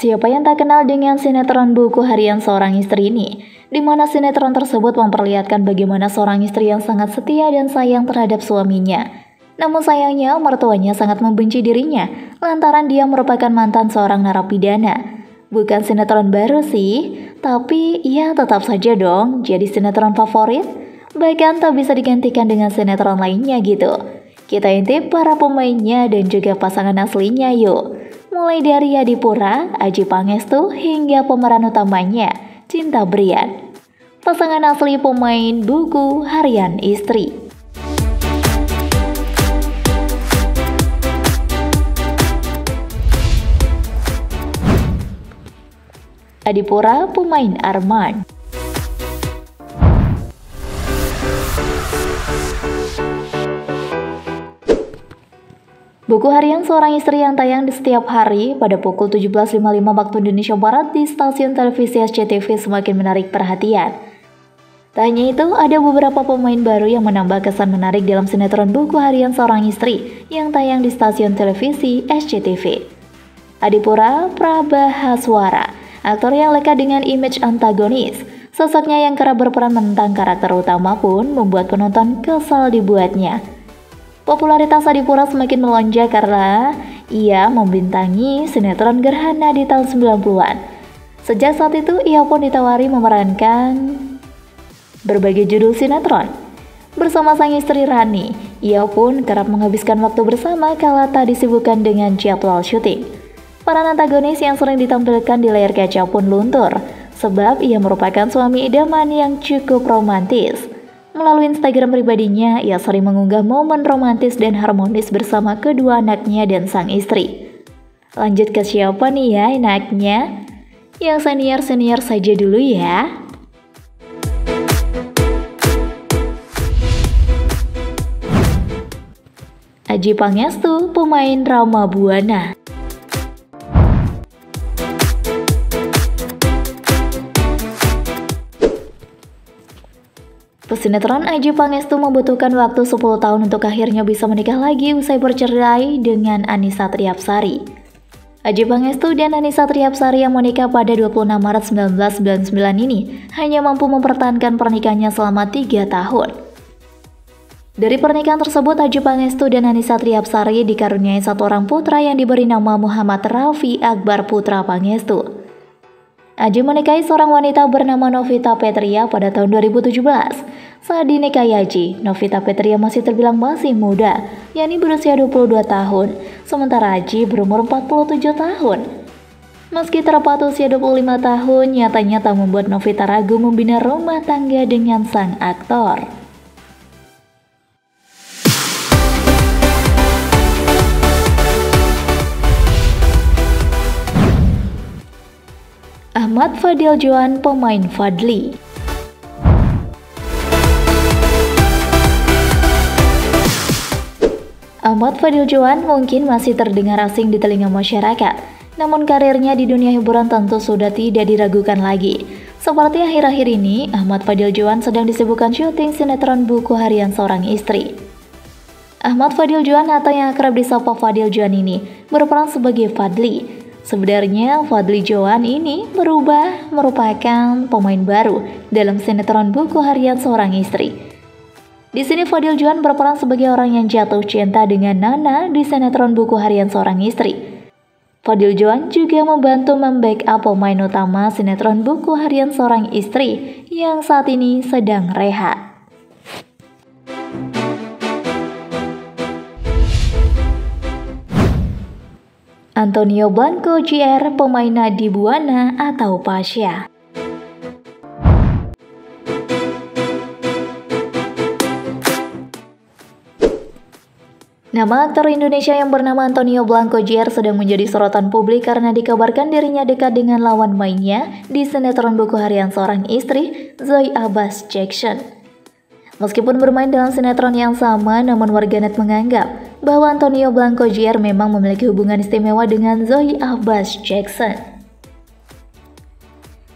Siapa yang tak kenal dengan sinetron Buku Harian Seorang Istri ini? Di mana sinetron tersebut memperlihatkan bagaimana seorang istri yang sangat setia dan sayang terhadap suaminya. Namun sayangnya mertuanya sangat membenci dirinya lantaran dia merupakan mantan seorang narapidana. Bukan sinetron baru sih, tapi ya tetap saja dong jadi sinetron favorit. Bahkan tak bisa digantikan dengan sinetron lainnya gitu. Kita intip para pemainnya dan juga pasangan aslinya yuk. Mulai dari Adipura, Adjie Pangestu hingga pemeran utamanya, Cinta Brian. Pasangan asli pemain Buku Harian Istri. Adipura, pemain Arman. Buku Harian Seorang Istri yang tayang di setiap hari pada pukul 17.55 waktu Indonesia Barat di stasiun televisi SCTV semakin menarik perhatian. Tak hanya itu, ada beberapa pemain baru yang menambah kesan menarik dalam sinetron Buku Harian Seorang Istri yang tayang di stasiun televisi SCTV. Adipura Prabahaswara, aktor yang lekat dengan image antagonis. Sosoknya yang kerap berperan menentang karakter utama pun membuat penonton kesal dibuatnya. Popularitas Adipura semakin melonjak karena ia membintangi sinetron Gerhana di tahun 90-an. Sejak saat itu, ia pun ditawari memerankan berbagai judul sinetron. Bersama sang istri Rani, ia pun kerap menghabiskan waktu bersama kala tak disibukkan dengan jadwal syuting. Para antagonis yang sering ditampilkan di layar kaca pun luntur, sebab ia merupakan suami idaman yang cukup romantis. Melalui Instagram pribadinya, ia sering mengunggah momen romantis dan harmonis bersama kedua anaknya dan sang istri. Lanjut ke siapa nih ya enaknya? Yang senior-senior saja dulu ya. Adjie Pangestu, pemain Rama Buana. Pesinetron Adjie Pangestu membutuhkan waktu 10 tahun untuk akhirnya bisa menikah lagi usai bercerai dengan Annisa Trihapsari. Adjie Pangestu dan Annisa Trihapsari yang menikah pada 26 Maret 1999 ini hanya mampu mempertahankan pernikahannya selama 3 tahun. Dari pernikahan tersebut, Adjie Pangestu dan Annisa Trihapsari dikaruniai satu orang putra yang diberi nama Muhammad Raffi Akbar Putra Pangestu. Adjie menikahi seorang wanita bernama Novita Petria pada tahun 2017. Saat dinikahi Adjie, Novita Petria masih terbilang masih muda, yakni berusia 22 tahun, sementara Adjie berumur 47 tahun. Meski terpaut usia 25 tahun, nyatanya tak membuat Novita ragu membina rumah tangga dengan sang aktor. Ahmad Fadil Joan, pemain Fadli. Ahmad Fadil Joan mungkin masih terdengar asing di telinga masyarakat, namun karirnya di dunia hiburan tentu sudah tidak diragukan lagi. Seperti akhir-akhir ini, Ahmad Fadil Joan sedang disibukkan syuting sinetron Buku Harian Seorang Istri. Ahmad Fadil Joan atau yang akrab disapa Fadil Joan ini berperan sebagai Fadli. Sebenarnya Fadli Joan ini merupakan pemain baru dalam sinetron Buku Harian Seorang Istri. Di sini Fadil Joan berperan sebagai orang yang jatuh cinta dengan Nana di sinetron Buku Harian Seorang Istri. Fadil Joan juga membantu membackup pemain utama sinetron Buku Harian Seorang Istri yang saat ini sedang rehat. Antonio Blanco Jr., pemain Nadi Buana atau Pasha. Nama aktor Indonesia yang bernama Antonio Blanco Jr. sedang menjadi sorotan publik karena dikabarkan dirinya dekat dengan lawan mainnya di sinetron Buku Harian Seorang Istri, Zoe Abbas Jackson. Meskipun bermain dalam sinetron yang sama, namun warganet menganggap bahwa Antonio Blanco Jr. memang memiliki hubungan istimewa dengan Zoe Abbas Jackson.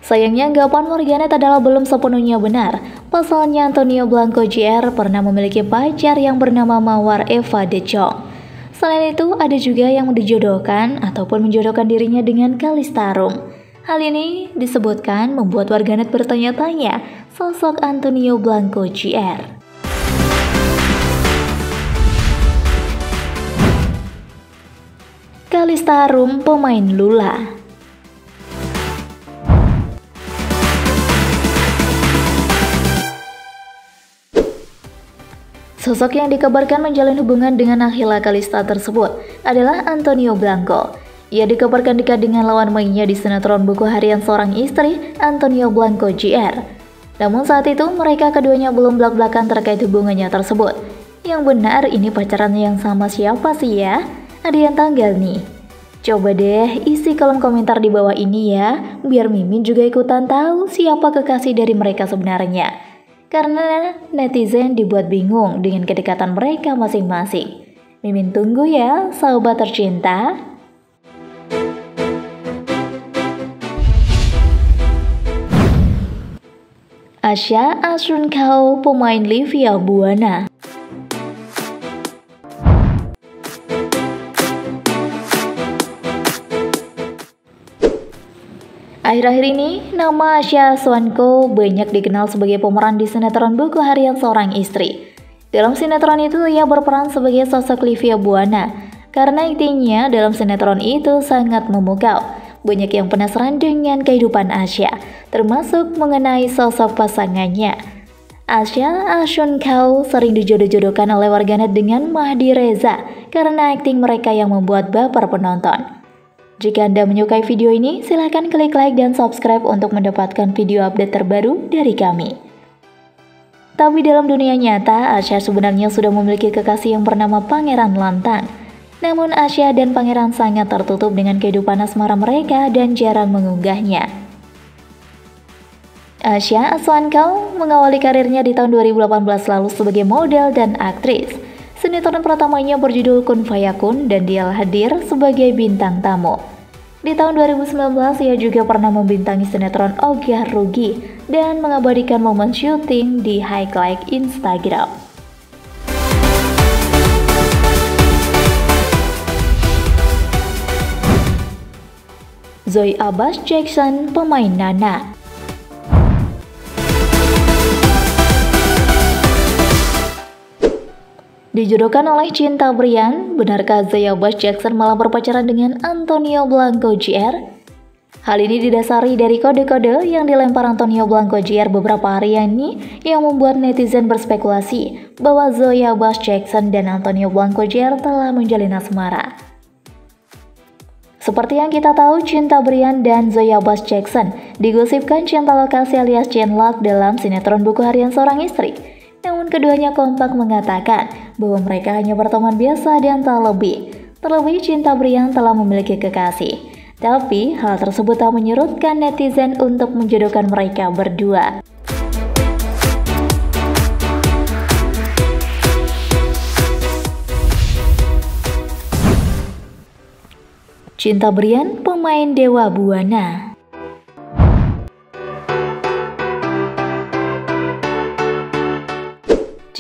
Sayangnya, anggapan warganet adalah belum sepenuhnya benar. Pasalnya, Antonio Blanco Jr. pernah memiliki pacar yang bernama Mawar Eva De Jong. Selain itu, ada juga yang dijodohkan ataupun menjodohkan dirinya dengan Kalista Arum. Hal ini disebutkan membuat warganet bertanya-tanya sosok Antonio Blanco Jr. Kalista Arum, pemain Lula. Sosok yang dikabarkan menjalin hubungan dengan Akhila Kalista tersebut adalah Antonio Blanco. Ia dikabarkan dekat dengan lawan mainnya di sinetron Buku Harian Seorang Istri, Antonio Blanco Jr. Namun saat itu mereka keduanya belum blak-blakan terkait hubungannya tersebut. Yang benar ini pacaran yang sama siapa sih ya? Ada yang tanggal nih. Coba deh isi kolom komentar di bawah ini ya, biar Mimin juga ikutan tahu siapa kekasih dari mereka sebenarnya. Karena netizen dibuat bingung dengan kedekatan mereka masing-masing. Mimin tunggu ya, sahabat tercinta. Asya Asuncao, pemain Livia Buana. Akhir-akhir ini, nama Asya Asuncao banyak dikenal sebagai pemeran di sinetron Buku Harian Seorang Istri. Dalam sinetron itu, ia berperan sebagai sosok Livia Buana. Karena aktingnya dalam sinetron itu sangat memukau. Banyak yang penasaran dengan kehidupan Asya, termasuk mengenai sosok pasangannya. Asya Asuncao sering dijodoh-jodohkan oleh warganet dengan Mahdi Reza karena akting mereka yang membuat baper penonton. Jika Anda menyukai video ini, silahkan klik like dan subscribe untuk mendapatkan video update terbaru dari kami. Tapi dalam dunia nyata, Asya sebenarnya sudah memiliki kekasih yang bernama Pangeran Lantang. Namun Asya dan Pangeran sangat tertutup dengan kehidupan asmara mereka dan jarang mengunggahnya. Asya Asuncao mengawali karirnya di tahun 2018 lalu sebagai model dan aktris. Sinetron pertamanya berjudul Kun Fayakun dan dia hadir sebagai bintang tamu. Di tahun 2019, ia juga pernah membintangi sinetron Ogah Rugi dan mengabadikan momen syuting di highlight Instagram. Zoe Abbas Jackson, pemain Nana. Dijodohkan oleh Cinta Brian, benarkah Zoe Abbas Jackson malah berpacaran dengan Antonio Blanco Jr.? Hal ini didasari dari kode-kode yang dilempar Antonio Blanco Jr. beberapa hari ini yang membuat netizen berspekulasi bahwa Zoe Abbas Jackson dan Antonio Blanco Jr. telah menjalin asmara. Seperti yang kita tahu, Cinta Brian dan Zoe Abbas Jackson digosipkan cinta lokasi alias cinlok dalam sinetron Buku Harian Seorang Istri. Namun keduanya kompak mengatakan bahwa mereka hanya berteman biasa dan tak lebih. Terlebih Cinta Brian telah memiliki kekasih. Tapi hal tersebut tak menyurutkan netizen untuk menjodohkan mereka berdua. Cinta Brian, pemain Dewa Buana.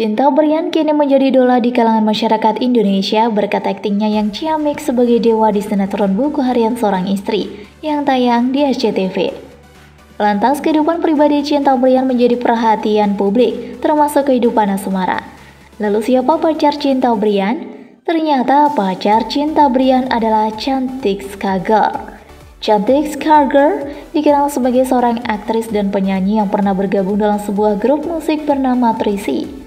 Cinta Brian kini menjadi idola di kalangan masyarakat Indonesia berkat aktingnya yang ciamik sebagai dewa di sinetron Buku Harian Seorang Istri yang tayang di SCTV. Lantas kehidupan pribadi Cinta Brian menjadi perhatian publik, termasuk kehidupan asmara. Lalu siapa pacar Cinta Brian? Ternyata pacar Cinta Brian adalah Cantik Skager. Cantik Skager dikenal sebagai seorang aktris dan penyanyi yang pernah bergabung dalam sebuah grup musik bernama Trisi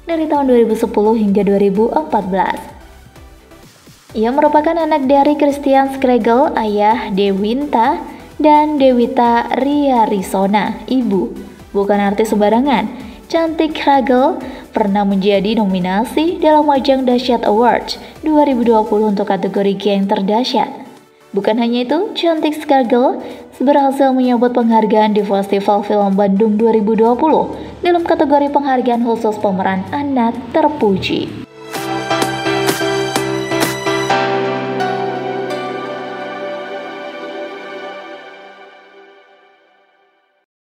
dari tahun 2010 hingga 2014. Ia merupakan anak dari Christian Skregel, ayah Dewinta, dan Dewita Riarisona, ibu. Bukan artis sembarangan, Cantik Skager pernah menjadi nominasi dalam ajang Dahsyat Awards 2020 untuk kategori geng terdahsyat. Bukan hanya itu, Cantik Skager berhasil menyabet penghargaan di Festival Film Bandung 2020 dalam kategori penghargaan khusus pemeran anak terpuji.